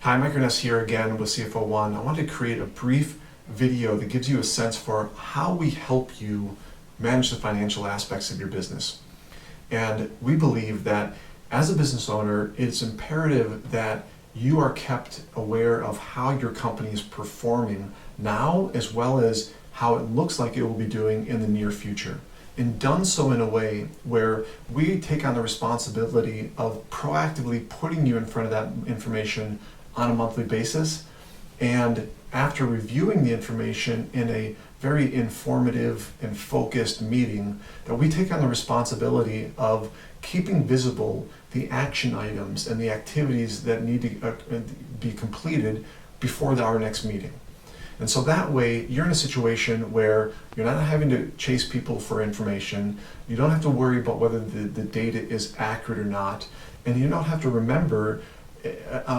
Hi, Mike Ernest here again with CFO One. I wanted to create a brief video that gives you a sense for how we help you manage the financial aspects of your business. And we believe that as a business owner, it's imperative that you are kept aware of how your company is performing now, as well as how it looks like it will be doing in the near future. And done so in a way where we take on the responsibility of proactively putting you in front of that information on a monthly basis. And after reviewing the information in a very informative and focused meeting, that we take on the responsibility of keeping visible the action items and the activities that need to be completed before our next meeting. And so that way you're in a situation where you're not having to chase people for information, you don't have to worry about whether the data is accurate or not, and you don't have to remember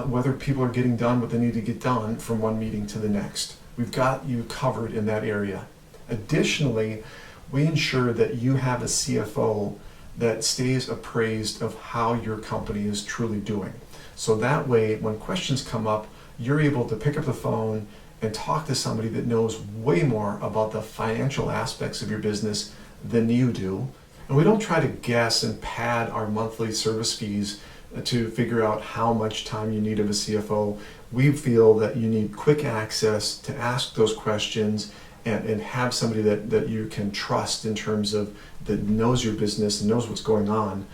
whether people are getting done what they need to get done from one meeting to the next. We've got you covered in that area. Additionally, we ensure that you have a CFO that stays appraised of how your company is truly doing. So that way, when questions come up, you're able to pick up the phone and talk to somebody that knows way more about the financial aspects of your business than you do. And we don't try to guess and pad our monthly service fees to figure out how much time you need of a CFO. We feel that you need quick access to ask those questions and have somebody that you can trust in terms of that knows your business and knows what's going on.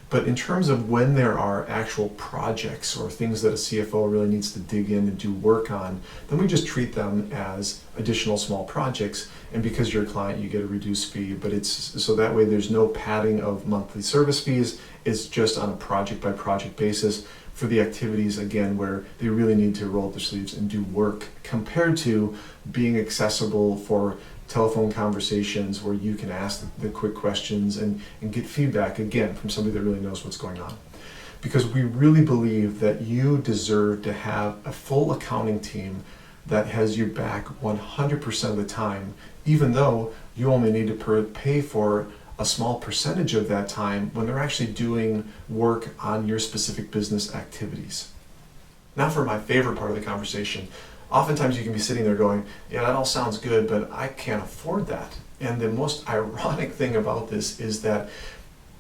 But in terms of when there are actual projects or things that a CFO really needs to dig in and do work on, then we just treat them as additional small projects. And because you're a client, you get a reduced fee. But it's so that way there's no padding of monthly service fees. It's just on a project by project basis for the activities, again, where they really need to roll up their sleeves and do work, compared to being accessible for telephone conversations where you can ask the quick questions and get feedback, again, from somebody that really knows what's going on. Because we really believe that you deserve to have a full accounting team that has your back 100% of the time, even though you only need to pay for a small percentage of that time when they're actually doing work on your specific business activities. Now for my favorite part of the conversation. Oftentimes you can be sitting there going, yeah, that all sounds good, but I can't afford that. And the most ironic thing about this is that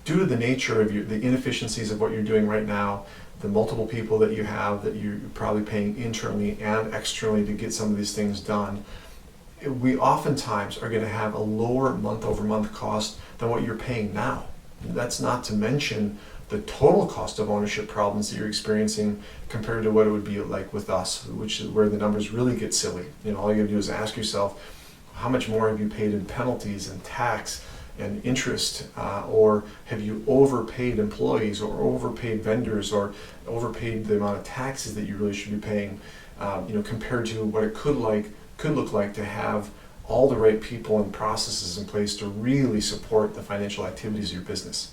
due to the nature of the inefficiencies of what you're doing right now, the multiple people that you have that you're probably paying internally and externally to get some of these things done, we oftentimes are going to have a lower month-over-month cost than what you're paying now. That's not to mention the total cost of ownership problems that you're experiencing compared to what it would be like with us, which is where the numbers really get silly. All you have to do is ask yourself, how much more have you paid in penalties and tax and interest, or have you overpaid employees or overpaid vendors or overpaid the amount of taxes that you really should be paying, compared to what it could look like to have all the right people and processes in place to really support the financial activities of your business.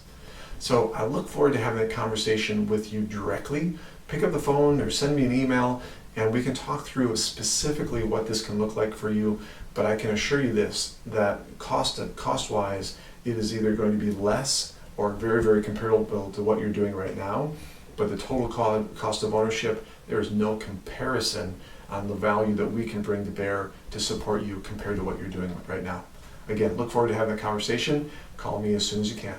So I look forward to having that conversation with you directly. Pick up the phone or send me an email and we can talk through specifically what this can look like for you. But I can assure you this, that cost-wise, it is either going to be less or very, very comparable to what you're doing right now. But the total cost of ownership, there is no comparison on the value that we can bring to bear to support you compared to what you're doing right now. Again, look forward to having a conversation. Call me as soon as you can.